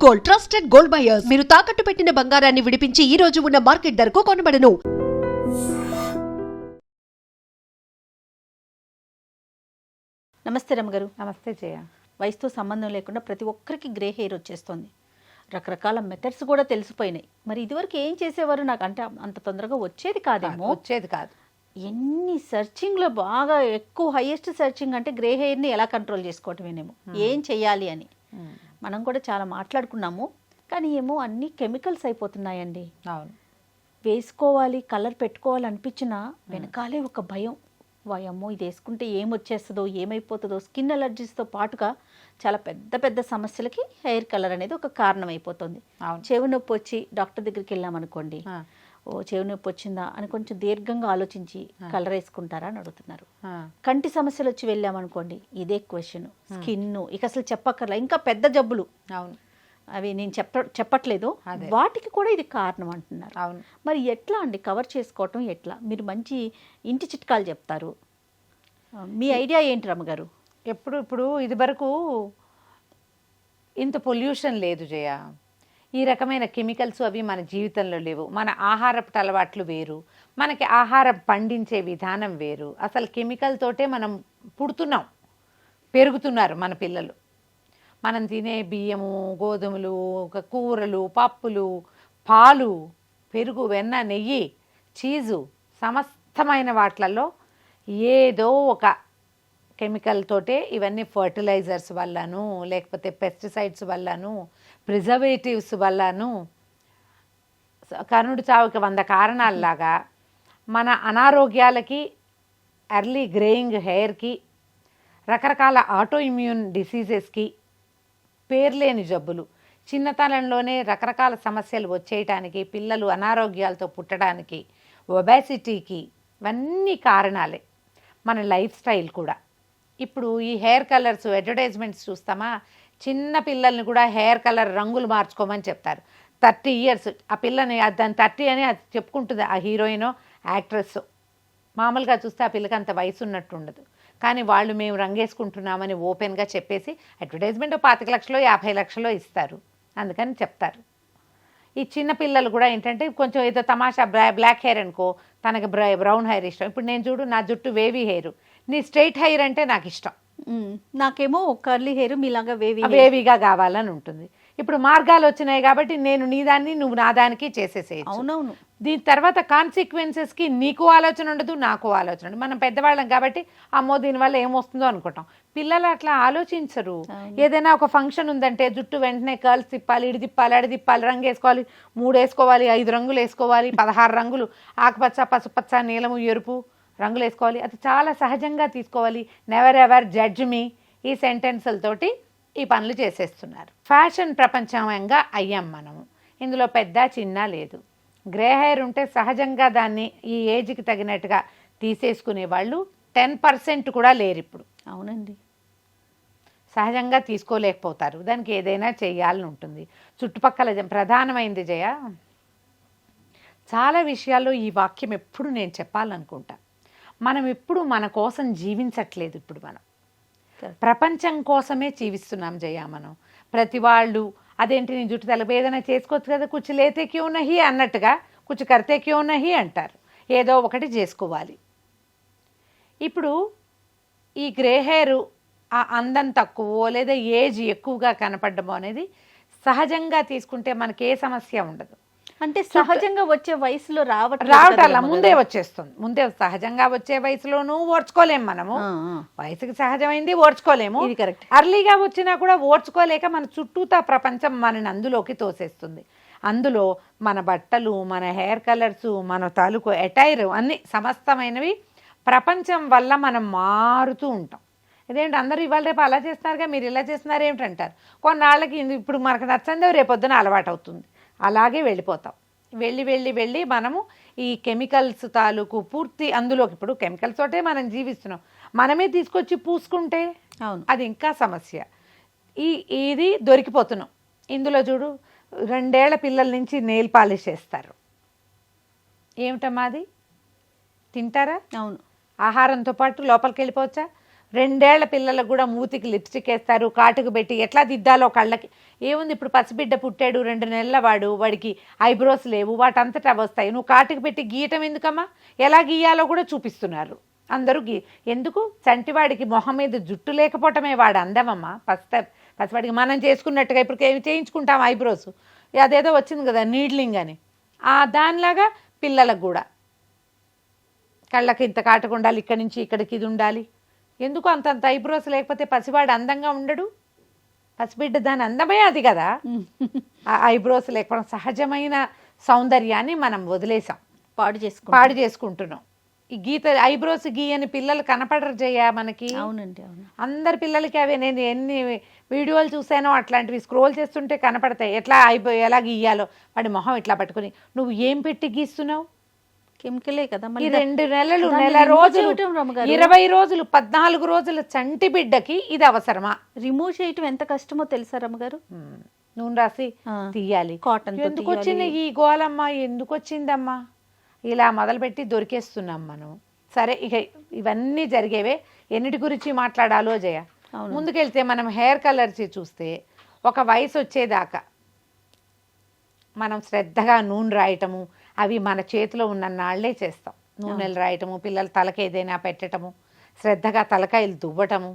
Gold, trusted gold buyers. మీరు తాకట్టు పెట్టిన బంగారాన్ని విడిపించి ఈ రోజు ఉన్న మార్కెట్ ధరకు కొనబడను. నమస్తే రమ్మగారు. నమస్తే జయ. వయసుతో సంబంధం లేకుండా ప్రతి ఒక్కరికి గ్రే హెయిర్ వచ్చేస్తుంది. రకరకాల మెథడ్స్ కూడా తెలిసిపోయినాయి. మరి ఇదివరకు ఏం చేసేవారు? నాకు అంటే అంత తొందరగా వచ్చేది కాదేమో. వచ్చేది కాదు. ఎన్ని సర్చింగ్లో బాగా ఎక్కువ హైయెస్ట్ సర్చింగ్ అంటే గ్రే హెయిర్ని ఎలా కంట్రోల్ చేసుకోవటమేనేమో, ఏం చెయ్యాలి అని మనం కూడా చాలా మాట్లాడుకున్నాము. కానీ ఏమో అన్ని కెమికల్స్ అయిపోతున్నాయండి. అవును, వేసుకోవాలి, కలర్ పెట్టుకోవాలి అనిపించినా వెనకాలే ఒక భయం. వాయమ్మో ఇది వేసుకుంటే ఏమొచ్చేస్తుందో, ఏమైపోతుందో. స్కిన్ అలర్జీస్తో పాటుగా చాలా పెద్ద పెద్ద సమస్యలకి హెయిర్ కలర్ అనేది ఒక కారణం అయిపోతుంది. చెవి నొప్పి వచ్చి డాక్టర్ దగ్గరికి వెళ్ళామనుకోండి, ఓ చెవి నొప్పి వచ్చిందా అని కొంచెం దీర్ఘంగా ఆలోచించి కలర్ వేసుకుంటారా అని అడుగుతున్నారు. కంటి సమస్యలు వచ్చి వెళ్ళామనుకోండి, ఇదే క్వశ్చన్. స్కిన్ ఇక అసలు చెప్పక్కర్లా, ఇంకా పెద్ద జబ్బులు. అవును, అవి నేను చెప్పట్లేదు, వాటికి కూడా ఇది కారణం అంటున్నారు. అవును. మరి ఎట్లా అండి కవర్ చేసుకోవటం ఎట్లా? మీరు మంచి ఇంటి చిట్కాలు చెప్తారు, మీ ఐడియా ఏంటి రమ్మగారు? ఇప్పుడు ఇది వరకు ఇంత పొల్యూషన్ లేదు జయ. ఈ రకమైన కెమికల్స్ అవి మన జీవితంలో లేవు. మన ఆహారపు అలవాట్లు వేరు, మనకి ఆహారం పండించే విధానం వేరు. అసలు కెమికల్ తోటే మనం పుడుతున్నాం, పెరుగుతున్నారు మన పిల్లలు. మనం తినే బియ్యము, గోధుమలు, కూరలు, పప్పులు, పాలు, పెరుగు, వెన్న, నెయ్యి, చీజు, సమస్తమైన వాటిలలో ఏదో ఒక కెమికల్ తోటే ఇవన్నీ ఫర్టిలైజర్స్ వల్లను, లేకపోతే పెస్టిసైడ్స్ వల్లను, ప్రిజర్వేటివ్స్ వల్లను, కరుణుడి చావుకి 100 కారణాలలాగా మన అనారోగ్యాలకి, ఎర్లీ గ్రేయింగ్ హెయిర్కి, రకరకాల ఆటో ఇమ్యూన్ డిసీజెస్కి, పేర్లేని జబ్బులు, చిన్నతనంలోనే రకరకాల సమస్యలు వచ్చేయటానికి, పిల్లలు అనారోగ్యాలతో పుట్టడానికి, ఒబేసిటీకి, ఇవన్నీ కారణాలే. మన లైఫ్ స్టైల్ కూడా. ఇప్పుడు ఈ హెయిర్ కలర్స్ అడ్వర్టైజ్మెంట్స్ చూస్తామా, చిన్న పిల్లల్ని కూడా హెయిర్ కలర్ రంగులు మార్చుకోమని చెప్తారు. 30 years ఆ పిల్లని, దాని 30 అని అది చెప్పుకుంటుంది ఆ హీరోయినో యాక్ట్రెస్. మామూలుగా చూస్తే ఆ పిల్లకి అంత వయసు ఉన్నట్టు ఉండదు, కానీ వాళ్ళు మేము రంగేసుకుంటున్నామని ఓపెన్గా చెప్పేసి అడ్వర్టైజ్మెంట్ 25 లక్షలో 50 లక్షలో ఇస్తారు, అందుకని చెప్తారు. ఈ చిన్న పిల్లలు కూడా ఏంటంటే కొంచెం ఏదో తమాషా బ్లాక్ హెయిర్ అనుకో, తనకి బ్రౌన్ హెయిర్ ఇష్టం. ఇప్పుడు నేను చూడు, నా జుట్టు వేవీ హెయిర్, నీ స్ట్రైట్ హెయిర్ అంటే నాకు ఇష్టం. నాకేమో కర్లీ హెయిర్ మీలాగా వేవీగా కావాలని ఉంటుంది. ఇప్పుడు మార్గాలు వచ్చినాయి కాబట్టి నేను నీ దాన్ని, నువ్వు నా దానికి చేసేసేయచ్చు. అవునవును. దీని తర్వాత కాన్సిక్వెన్సెస్కి నీకు ఆలోచన ఉండదు, నాకు ఆలోచన ఉండదు. మనం పెద్దవాళ్ళం కాబట్టి అమ్మో దీనివల్ల ఏమొస్తుందో అనుకుంటాం. పిల్లలు అట్లా ఆలోచించరు. ఏదైనా ఒక ఫంక్షన్ ఉందంటే జుట్టు వెంటనే కర్ల్స్ తిప్పాలి, ఇడి తిప్పాలి, అడి తిప్పాలి, రంగు వేసుకోవాలి, 3 వేసుకోవాలి, 5 రంగులు వేసుకోవాలి, 16 రంగులు, ఆకుపచ్చ, పసుపచ్చ, నీలము, ఎరుపు రంగులు వేసుకోవాలి. అది చాలా సహజంగా తీసుకోవాలి. నెవర్ ఎవర్ జడ్జ్ మీ, ఈ సెంటెన్సులతోటి ఈ పనులు చేసేస్తున్నారు. ఫ్యాషన్ ప్రపంచంగా అయ్యాం మనము. ఇందులో పెద్ద చిన్న లేదు. గ్రే హెయిర్ ఉంటే సహజంగా దాన్ని ఈ ఏజ్కి తగినట్టుగా తీసేసుకునే వాళ్ళు 10% కూడా లేరు ఇప్పుడు. అవునండి, సహజంగా తీసుకోలేకపోతారు. దానికి ఏదైనా చేయాలని ఉంటుంది. చుట్టుపక్కల ప్రధానమైంది జయ, చాలా విషయాల్లో ఈ వాక్యం ఎప్పుడు నేను చెప్పాలనుకుంటా. మనం ఎప్పుడు మన కోసం జీవించట్లేదు. ఇప్పుడు మనం ప్రపంచం కోసమే జీవిస్తున్నాం జయ. మనం ప్రతి వాళ్ళు అదేంటి నీ జుట్టు తలపై ఏదైనా చేసుకోవచ్చు కదా, కుచ్చు లేతే క్యూ నహి అన్నట్టుగా కుచ్చు కర్తే క్యూ నహి అంటారు. ఏదో ఒకటి చేసుకోవాలి. ఇప్పుడు ఈ గ్రే హెయిర్ ఆ అందం తక్కువ లేదా ఏజ్ ఎక్కువగా కనపడడం అనేది సహజంగా తీసుకుంటే మనకి ఏ సమస్య ఉండదు. అంటే సహజంగా వచ్చే వయసులో రావటాల ముందే వచ్చేస్తుంది. ముందే సహజంగా వచ్చే వయసులోనూ ఓర్చుకోలేము మనము. వయసుకి సహజమైంది ఓర్చుకోలేము. అర్లీగా వచ్చినా కూడా ఓర్చుకోలేక మన చుట్టూతా ప్రపంచం మనని అందులోకి తోసేస్తుంది. అందులో మన బట్టలు, మన హెయిర్ కలర్స్, మన తాలూకు అటైర్ అన్ని సమస్తమైనవి ప్రపంచం వల్ల మనం మారుతూ ఉంటాం. ఇదేంటి అందరూ ఇవాళ రేపు అలా చేస్తున్నారుగా, మీరు ఇలా చేస్తున్నారు ఏమిటంటారు. కొన్నాళ్ళకి ఇప్పుడు మనకు నచ్చందో రేపొద్దున అలవాటు అవుతుంది. అలాగే వెళ్ళిపోతాం. వెళ్ళి మనము ఈ కెమికల్స్ తాలూకు పూర్తి అందులోకి, ఇప్పుడు కెమికల్స్ తోటే మనం జీవిస్తున్నాం, మనమే తీసుకొచ్చి పూసుకుంటే అది ఇంకా సమస్య. ఇది దొరికిపోతున్నాం. ఇందులో చూడు, 2 ఏళ్ల పిల్లల నుంచి నెయిల్ పాలిష్ చేస్తారు. ఏమిటమ్మా అది? తింటారా? అవును. ఆహారంతో పాటు లోపలికి వెళ్ళిపోవచ్చా? 2 ఏళ్ల పిల్లలకు కూడా మూతికి లిప్స్టిక్ వేస్తారు, కాటుకు పెట్టి ఎట్లా దిద్దాలో కళ్ళకి. ఏముంది, ఇప్పుడు పసిబిడ్డ పుట్టాడు 2 నెలల వాడికి ఐబ్రోస్ లేవు, వాటంతటా వస్తాయి. నువ్వు కాటుకు పెట్టి గీయటం ఎందుకమ్మా? ఎలా గీయాలో కూడా చూపిస్తున్నారు అందరూ. ఎందుకు? చంటివాడికి మొహం మీద జుట్టు లేకపోవటమే వాడు అందమమ్మా. పసివాడికి మనం చేసుకున్నట్టుగా ఇప్పుడు చేయించుకుంటాం ఐబ్రోస్, అదేదో వచ్చింది కదా నీడ్లింగ్ అని, దానిలాగా పిల్లలకు కూడా కళ్ళకి ఇంత కాటుకు ఉండాలి, ఇక్కడి నుంచి ఇక్కడికి ఇది ఉండాలి. ఎందుకు అంతంత ఐబ్రోస్ లేకపోతే పసివాడు అందంగా ఉండడు? పసిబిడ్డ దాని అందమే అది కదా. ఆ ఐబ్రోస్ లేకపోవడం సహజమైన సౌందర్యాన్ని మనం వదిలేసాం, పాడు చేసుకుంటున్నాం. ఈ ఐబ్రోస్ గీయని పిల్లలు కనపడరు జయ మనకి. అవునండి, అవును. అందరి పిల్లలకి అవే. నేను ఎన్ని వీడియోలు చూసానో అట్లాంటివి స్క్రోల్ చేస్తుంటే కనపడతాయి. ఎలా గీయాలో వాడి మొహం ఇట్లా పట్టుకుని. నువ్వు ఏం పెట్టి గీస్తున్నావు? కెమికలే కదా. ఈ 2 నెలలు, నెల రోజులు, 20 రోజులు, 14 రోజుల చంటి బిడ్డకి ఇది అవసరమా? రిమూవ్ చేయటం ఎంత కష్టమో తెలుసా రమ్మగారు? నూనె రాసి తీయాలి. కాటన్ ఎందుకు వచ్చింది ఈ గోలమ్మా? ఎందుకు వచ్చిందమ్మా? ఇలా మొదలుపెట్టి దొరికేస్తున్నాం మనం. సరే, ఇక ఇవన్నీ జరిగేవే. ఎన్నిటి గురించి మాట్లాడాలో జయ. ముందుకెళ్తే మనం హెయిర్ కలర్స్ చూస్తే ఒక వయసు వచ్చేదాకా మనం శ్రద్ధగా నూనె రాయటము, అవి మన చేతిలో ఉన్న నాళ్లే చేస్తాం. నూనెలు రాయటము, పిల్లల తలకి ఏదైనా పెట్టటము, శ్రద్ధగా తలకాయలు దువ్వటము.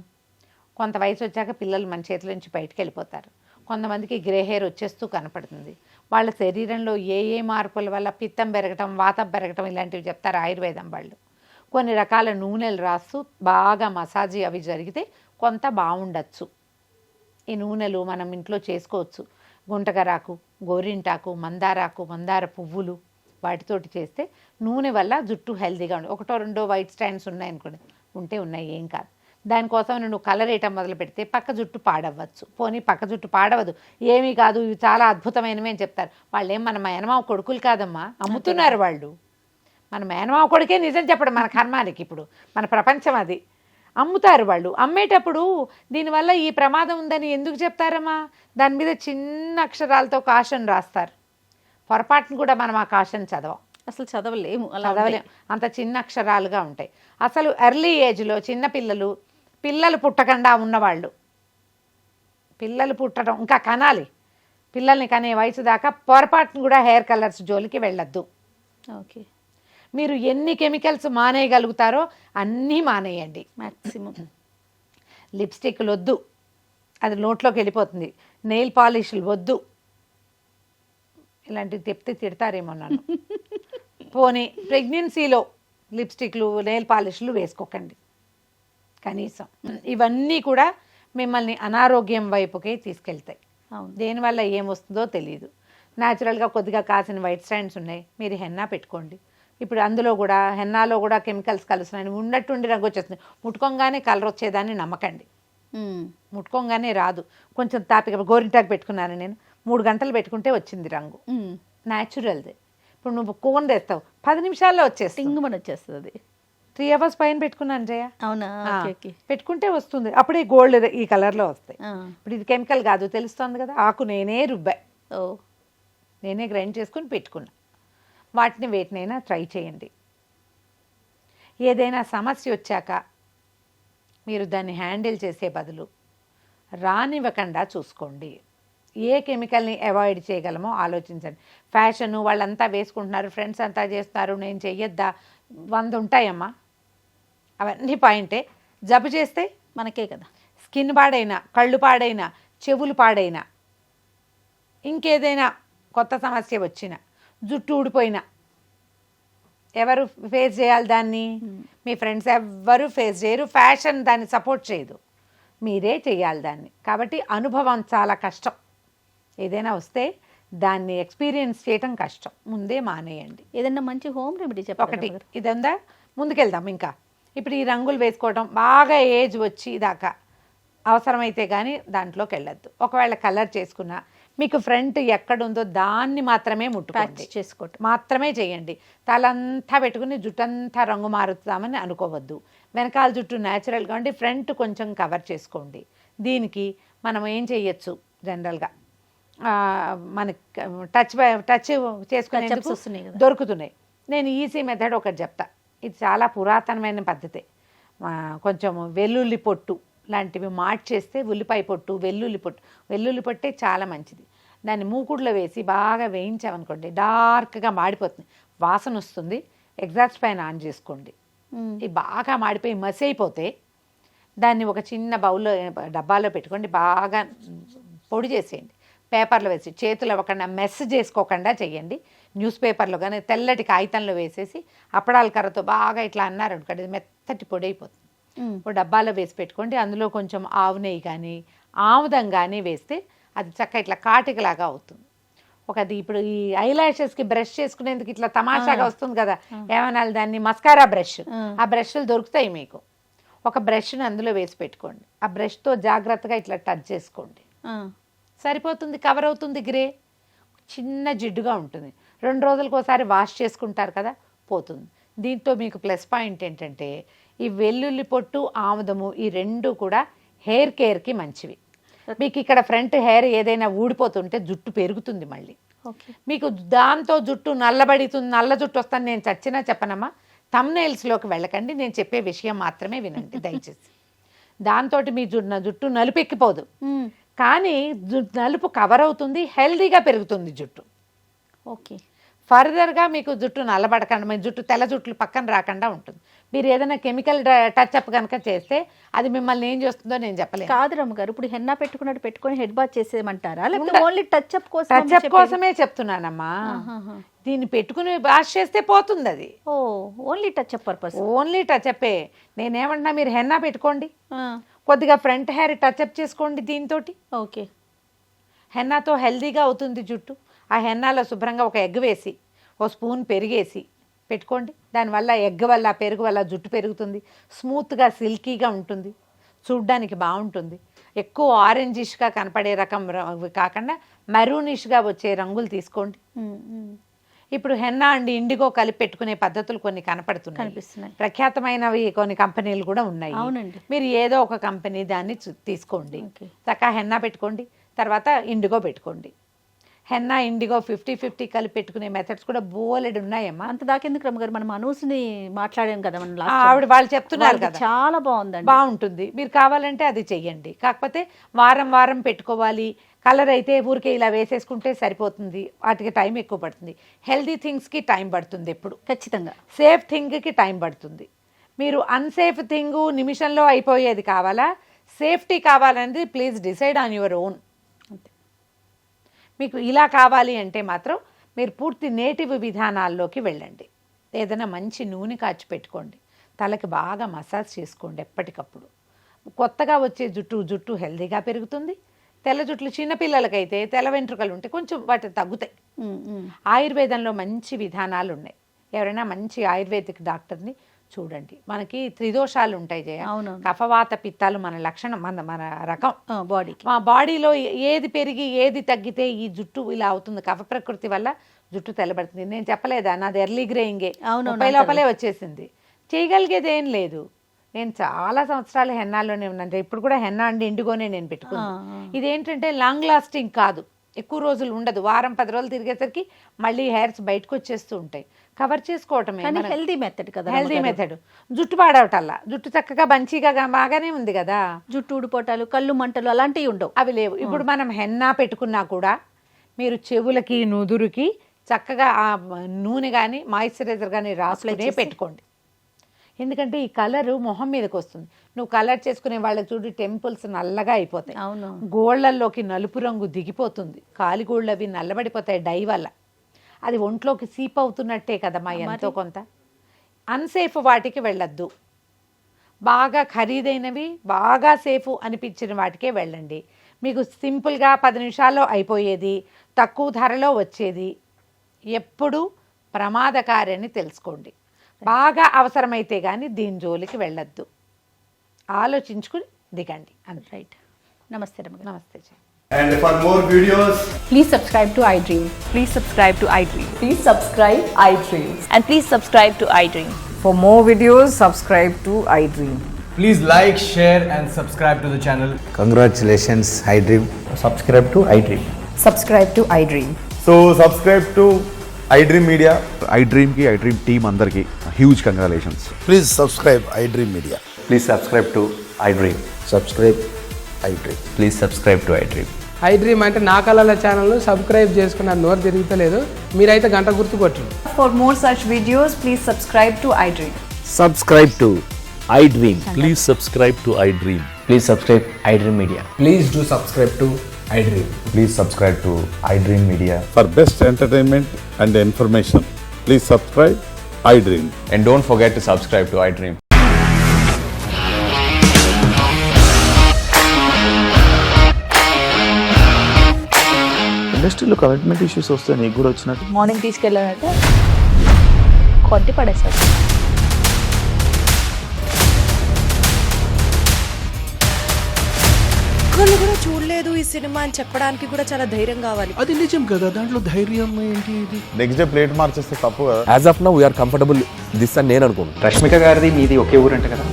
కొంత వయసు వచ్చాక పిల్లలు మన చేతిలో నుంచి బయటకు వెళ్ళిపోతారు. కొంతమందికి గ్రే హెయిర్ వచ్చేస్తూ కనపడుతుంది. వాళ్ళ శరీరంలో ఏ మార్పుల వల్ల పిత్తం పెరగటం, వాతం పెరగటం ఇలాంటివి చెప్తారు ఆయుర్వేదం వాళ్ళు. కొన్ని రకాల నూనెలు రాస్తూ బాగా మసాజీ అవి జరిగితే కొంత బాగుండొచ్చు. ఈ నూనెలు మనం ఇంట్లో చేసుకోవచ్చు. గుంటగరాకు, గోరింటాకు, మందార పువ్వులు, వాటితోటి చేస్తే నూనె వల్ల జుట్టు హెల్తీగా ఉండే. 1-2 వైట్ స్టాండ్స్ ఉన్నాయనుకోండి, ఉన్నాయి, ఏం కాదు. దానికోసం నువ్వు కలర్ వేయటం మొదలు పెడితే పక్క జుట్టు పాడవచ్చు. పోనీ పక్క జుట్టు పాడవదు, ఏమీ కాదు, ఇవి చాలా అద్భుతమైనవి అని చెప్తారు. వాళ్ళేం మన మేనమావ కొడుకులు కాదమ్మా, అమ్ముతున్నారు వాళ్ళు. మన మేనమావ కొడుకే నిజం చెప్పడం మన కర్మానికి. ఇప్పుడు మన ప్రపంచం అది. అమ్ముతారు వాళ్ళు. అమ్మేటప్పుడు దీనివల్ల ఈ ప్రమాదం ఉందని ఎందుకు చెప్తారమ్మా? దాని మీద చిన్న అక్షరాలతో కాషన్ రాస్తారు. పొరపాటును కూడా మనం ఆ కాషన్ అసలు చదవలేము. అంత చిన్న అక్షరాలుగా ఉంటాయి. అసలు ఎర్లీ ఏజ్లో చిన్న పిల్లలు పుట్టకుండా ఉన్నవాళ్ళు, పిల్లలు పుట్టడం ఇంకా కనాలి, పిల్లల్ని కనే వయసు దాకా పొరపాటును కూడా హెయిర్ కలర్స్ జోలికి వెళ్ళొద్దు. ఓకే, మీరు ఎన్ని కెమికల్స్ మానేయగలుగుతారో అన్నీ మానేయండి. మ్యాక్సిమం లిప్స్టిక్లు వద్దు, అది నోట్లోకి వెళ్ళిపోతుంది. నెయిల్ పాలిష్లు వద్దు, ఇలాంటివి తెప్పితే తిడతారేమో నన్ను. పోనీ ప్రెగ్నెన్సీలో లిప్స్టిక్లు, నెయిల్ పాలిష్లు వేసుకోకండి కనీసం. ఇవన్నీ కూడా మిమ్మల్ని అనారోగ్యం వైపుకే తీసుకెళ్తాయి. దేనివల్ల ఏమొస్తుందో తెలియదు. న్యాచురల్గా కొద్దిగా కాసిన వైట్ స్టాండ్స్ ఉన్నాయి, మీరు హెన్నా పెట్టుకోండి. ఇప్పుడు హెన్నాలో కూడా కెమికల్స్ కలుస్తున్నాయి. ఉన్నట్టుండి రంగు వచ్చేస్తుంది. ముట్టుకోగానే కలర్ వచ్చేదాన్ని నమ్మకండి. ముట్టుకోగానే రాదు. కొంచెం తాపిక గోరింటాకు పెట్టుకున్నాను నేను, 3 గంటలు పెట్టుకుంటే వచ్చింది రంగు, న్యాచురల్ది. ఇప్పుడు నువ్వు కోన్ తెస్తావు, 10 నిమిషాల్లో వచ్చేస్తుంది. 3 అవర్స్ పైన పెట్టుకున్నాను జయ. అవునా? పెట్టుకుంటే వస్తుంది. అప్పుడే గోల్డ్ ఈ కలర్లో వస్తాయి. ఇప్పుడు ఇది కెమికల్ కాదు, తెలుస్తుంది కదా. ఆకు నేనే రుబ్బా, నేనే గ్రైండ్ చేసుకుని పెట్టుకున్నా. వేటినైనా ట్రై చేయండి. ఏదైనా సమస్య వచ్చాక మీరు దాన్ని హ్యాండిల్ చేసే బదులు రానివ్వకుండా చూసుకోండి. ఏ కెమికల్ని అవాయిడ్ చేయగలమో ఆలోచించండి. ఫ్యాషను వాళ్ళంతా వేసుకుంటున్నారు, ఫ్రెండ్స్ అంతా చేస్తున్నారు, నేను చెయ్యొద్దా? 100 ఉంటాయమ్మా. అవన్నీ పాయింటే. జబ్బు చేస్తే మనకే కదా. స్కిన్ పాడైనా, కళ్ళు పాడైనా, చెవులు పాడైనా, ఇంకేదైనా కొత్త సమస్య వచ్చినా, జుట్టు ఊడిపోయినా ఎవరు ఫేస్ చేయాలి దాన్ని? మీ ఫ్రెండ్స్ ఎవ్వరు ఫేస్ చేయరు. ఫ్యాషన్ దాన్ని సపోర్ట్ చేయదు, మీరే చేయాలి దాన్ని. కాబట్టి అనుభవం చాలా కష్టం. ఏదైనా వస్తే దాన్ని ఎక్స్పీరియన్స్ చేయటం కష్టం. ముందే మానేయండి. ఏదైనా మంచి హోమ్ రెమెడీ చెప్పండి. ఇదంతా ముందుకెళ్దాం. ఇంకా ఇప్పుడు ఈ రంగులు వేసుకోవడం బాగా ఏజ్ వచ్చి దాకా అవసరమైతే కానీ దాంట్లోకి వెళ్ళొద్దు. ఒకవేళ కలర్ చేసుకున్నా మీకు ఫ్రంట్ ఎక్కడుందో దాన్ని మాత్రమే ముట్టుకోండి, చేసుకోవటం మాత్రమే చేయండి. తలంతా పెట్టుకుని జుట్టంతా రంగు మారుతామని అనుకోవద్దు. వెనకాల జుట్టు న్యాచురల్గా ఉండి ఫ్రంట్ కొంచెం కవర్ చేసుకోండి. దీనికి మనం ఏం చేయొచ్చు? జనరల్గా మనకి టచ్ చేసుకునే దొరుకుతున్నాయి. నేను ఈజీ మెథడ్ ఒకటి చెప్తా. ఇది చాలా పురాతనమైన పద్ధతి. కొంచెం వెల్లుల్లి పొట్టు లాంటివి మార్చేస్తే ఉల్లిపాయ పొట్టు వెల్లుల్లి పొట్టే చాలా మంచిది. దాన్ని మూకుడులో వేసి బాగా వేయించామనుకోండి డార్క్గా మాడిపోతుంది, వాసన వస్తుంది. ఎగ్జాస్ట్ పైన ఆన్ చేసుకోండి. ఇది బాగా మాడిపోయి మసి అయిపోతే దాన్ని ఒక చిన్న బౌల్లో డబ్బాలో పెట్టుకోండి, బాగా పొడి చేసేయండి. పేపర్లో వేసి చేతులు అవ్వకుండా మెస్ చేసుకోకుండా చేయండి. న్యూస్ పేపర్లో కానీ తెల్లటి కాగితంలో వేసేసి అప్పడాల కర్రతో బాగా ఇట్లా అన్నారనుకోండి ఇది మెత్తటి పొడి అయిపోతుంది. ఒక డబ్బాలో వేసి పెట్టుకోండి. అందులో కొంచెం ఆవు నెయ్యి కానీ ఆముదం కానీ వేస్తే అది చక్కగా ఇట్లా కాటికలాగా అవుతుంది. ఒకది ఇప్పుడు ఈ ఐలాషెస్కి బ్రష్ చేసుకునేందుకు ఇట్లా తమాషాగా వస్తుంది కదా, ఏమనాలి దాన్ని, మస్కారా బ్రష్. ఆ బ్రష్లు దొరుకుతాయి మీకు. ఒక బ్రష్ని అందులో వేసి పెట్టుకోండి. ఆ బ్రష్తో జాగ్రత్తగా ఇట్లా టచ్ చేసుకోండి, సరిపోతుంది. కవర్ అవుతుంది. గ్రే చిన్న జిడ్డుగా ఉంటుంది. 2 రోజులకు ఒకసారి వాష్ చేసుకుంటారు కదా, పోతుంది. దీంతో మీకు ప్లస్ పాయింట్ ఏంటంటే ఈ వెల్లుల్లి పొట్టు ఆముదము ఈ 2 కూడా హెయిర్ కేర్కి మంచివి. మీకు ఇక్కడ ఫ్రంట్ హెయిర్ ఏదైనా ఊడిపోతుంటే జుట్టు పెరుగుతుంది మళ్ళీ. మీకు దాంతో జుట్టు నల్లబడుతుంది, నల్ల జుట్టు వస్తాను నేను చచ్చినా చెప్పనమ్మా. థంబ్నెయిల్స్లోకి వెళ్ళకండి, నేను చెప్పే విషయం మాత్రమే వినండి దయచేసి. దాంతో మీ జుట్టు నలుపెక్కిపోదు, కానీ నలుపు కవర్ అవుతుంది, హెల్దీగా పెరుగుతుంది జుట్టు. ఓకే. ఫర్దర్గా మీకు జుట్టు నల్లబడకుండా, మీ జుట్టు తెల్ల జుట్లు పక్కన రాకుండా ఉంటుంది. మీరు ఏదైనా కెమికల్ టచ్అప్ కనుక చేస్తే అది మిమ్మల్ని ఏం చేస్తుందో నేను చెప్పలేను. కాదు రమ్మగారు, ఇప్పుడు హెన్నా పెట్టుకున్నట్టు పెట్టుకొని హెడ్ బాత్ చేసేయమంటారా, లేకపోతే ఓన్లీ టచ్అప్ కోసమే చెప్తున్నానమ్మా. దీన్ని పెట్టుకుని వాష్ చేస్తే పోతుంది అది. Only touch up purpose. ఓన్లీ టచ్అప్పే. నేనేమంటున్నా, మీరు హెన్నా పెట్టుకోండి, కొద్దిగా ఫ్రంట్ హెయిర్ టచ్అప్ చేసుకోండి దీంతో. ఓకే. హెన్నాతో హెల్దీగా అవుతుంది జుట్టు. ఆ హెన్నాలో శుభ్రంగా ఒక ఎగ్ వేసి ఓ స్పూన్ పెరిగేసి పెట్టుకోండి. దానివల్ల ఎగ్ వల్ల పెరుగు వల్ల జుట్టు పెరుగుతుంది, స్మూత్గా సిల్కీగా ఉంటుంది, చూడ్డానికి బాగుంటుంది. ఎక్కువ ఆరెంజిష్గా కనపడే రకం కాకుండా మెరూనిష్గా వచ్చే రంగులు తీసుకోండి. ఇప్పుడు హెన్నా అండ్ ఇండిగో కలిపి పెట్టుకునే పద్ధతులు కొన్ని కనిపిస్తున్నాయి. ప్రఖ్యాతమైనవి కొన్ని కంపెనీలు కూడా ఉన్నాయి. మీరు ఏదో ఒక కంపెనీ దాన్ని తీసుకోండి, చక్కగా హెన్నా పెట్టుకోండి, తర్వాత ఇండిగో పెట్టుకోండి. హెన్నా ఇండిగో 50-50 కలిపి పెట్టుకునే మెథడ్స్ కూడా బోలెడు ఉన్నాయమ్మా. అంత దాకెందుకు రమ్మగారు, మనం అనూస్ని మాట్లాడాం కదా మనం, ఆవిడ వాళ్ళు చెప్తున్నారు కదా చాలా బాగుందండి, బాగుంటుంది. మీరు కావాలంటే అది చెయ్యండి. కాకపోతే వారం వారం పెట్టుకోవాలి. కలర్ అయితే ఊరికే ఇలా వేసేసుకుంటే సరిపోతుంది, వాటికి టైం ఎక్కువ పడుతుంది. హెల్దీ థింగ్స్కి టైం పడుతుంది ఎప్పుడు, ఖచ్చితంగా. సేఫ్ థింగ్కి టైం పడుతుంది. మీరు అన్సేఫ్ థింగ్ నిమిషంలో అయిపోయేది కావాలా, సేఫ్టీ కావాలనేది please decide on your own. మీకు ఇలా కావాలి అంటే మాత్రం మీరు పూర్తి నేటివ్ విధానాల్లోకి వెళ్ళండి. ఏదైనా మంచి నూనె కాచి పెట్టుకోండి, తలకి బాగా మసాజ్ చేసుకోండి ఎప్పటికప్పుడు. కొత్తగా వచ్చే జుట్టు హెల్దీగా పెరుగుతుంది. తెల్ల జుట్లు చిన్నపిల్లలకైతే తెల్ల వెంట్రుకలు ఉంటే కొంచెం వాటి తగ్గుతాయి. ఆయుర్వేదంలో మంచి విధానాలు ఉన్నాయి. ఎవరైనా మంచి ఆయుర్వేదిక్ డాక్టర్ని చూడండి. మనకి త్రిదోషాలు ఉంటాయి జయ, కఫవాత పిత్తాలు మన లక్షణం, మన రకం బాడీకి. మా బాడీలో ఏది పెరిగి ఏది తగ్గితే ఈ జుట్టు ఇలా అవుతుంది. కఫ ప్రకృతి వల్ల జుట్టు తెల్లబడుతుంది. నేను చెప్పలేదా నాది ఎర్లీ గ్రేయింగే, 30 లోపలే వచ్చేసింది. చేయగలిగేది ఏం లేదు. నేను చాలా సంవత్సరాలు హెన్నాలోనే ఉన్నాను. ఇప్పుడు కూడా హెన్నా అండి ఇండిగోనే నేను పెట్టుకున్నాను. ఇదేంటంటే లాంగ్ లాస్టింగ్ కాదు, ఎక్కువ రోజులు ఉండదు. వారం 10 రోజులు తిరిగేసరికి మళ్ళీ హెయిర్స్ బయటకు వచ్చేస్తూ ఉంటాయి. కవర్ చేసుకోవటమే హెల్దీ మెథడ్ కదా. Healthy method. జుట్టు పాడవటల్లా, జుట్టు చక్కగా బంచిగా బాగానే ఉంది కదా. జుట్టు ఊడిపోటాలు, కళ్ళు మంటలు అలాంటివి ఉండవు, అవి లేవు. ఇప్పుడు మనం హెన్నా పెట్టుకున్నా కూడా మీరు చెవులకి నుదురుకి చక్కగా ఆ నూనె కానీ మాయిశ్చరైజర్ కానీ రాసుకునే పెట్టుకోండి. ఎందుకంటే ఈ కలరు మొహం మీదకి వస్తుంది. నువ్వు కలర్ చేసుకునే వాళ్ళకి చూడు టెంపుల్స్ నల్లగా అయిపోతాయి, గోళ్లల్లోకి నలుపు రంగు దిగిపోతుంది, కాలిగోళ్ళు అవి నల్లబడిపోతాయి డై వల్ల. అది ఒంట్లోకి సీప్ అవుతున్నట్టే కదమ్మా ఎంతో కొంత. అన్సేఫ్ వాటికి వెళ్ళొద్దు. బాగా ఖరీదైనవి, బాగా సేఫ్ అనిపించిన వాటికే వెళ్ళండి. మీకు సింపుల్గా 10 నిమిషాల్లో అయిపోయేది, తక్కువ ధరలో వచ్చేది ఎప్పుడు ప్రమాదకారి అని తెలుసుకోండి. బాగా అవసరమైతే కానీ దీని జోలికి వెళ్ళొద్దు. ఆలోచించుకుని దిగండి. అంతే. రైట్. నమస్తే రమ్మ. నమస్తే. And for more videos, please subscribe to iDream. Please subscribe to iDream. Please subscribe iDream. And please subscribe to iDream. For more videos, subscribe to iDream. please like, share and subscribe to the channel. Congratulations, iDream. Subscribe to iDream. Subscribe to iDream. So subscribe to iDream Media. iDream team andarki huge congratulations. Please subscribe iDream Media. Please subscribe to iDream. Subscribe iDream. Please subscribe to iDream. I dream అంటే నా కళల ఛానల్ను subscribe చేసుకున్న నోరు తిరుగుతలేదు, మీరైతే గంట గుర్తు కొట్టండి. For more such videos, please subscribe to iDream. Subscribe to iDream. Please subscribe to iDream. Please subscribe iDream Media. Please do subscribe to iDream. Please subscribe to iDream Media. For best entertainment and information, please subscribe iDream. And don't forget to subscribe to iDream. ఇండస్ట్రీలో commitment issues వస్తే నీకు కూడా వచ్చినట్టు morning తీసుకెళ్ళాలంటే కొట్టి పడేసాడు. ఒక్కళ్ళు కూడా చూడలేదు ఈ సినిమా అని చెప్పడానికి కూడా చాలా ధైర్యం కావాలి. అది నిజం కదా, దాంట్లో ధైర్యం ఏంటి ఇది? నెక్స్ట్ డే ప్లేట్ మార్చేస్తే తప్పు కదా. As of now we're comfortable this అని నేను అనుకోను. రష్మిక గారిది మీది ఒకే ఊరంట కదా.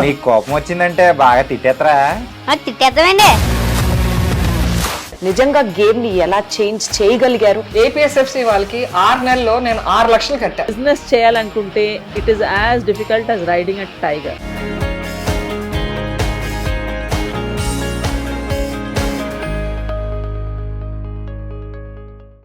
నీకు కోపం వచ్చిందంటే బాగా తిట్టేత్తరా? తిట్టేద్దామండి. నిజంగా గేమ్ ని ఎలా చేంజ్ చేయగలిగారు? ఏపీఎస్ఎఫ్సి వాళ్ళకి 6 నెలల్లో నేను 6 లక్షలు కట్టా. బిజినెస్ చేయాలనుకుంటే it is as difficult as riding a tiger.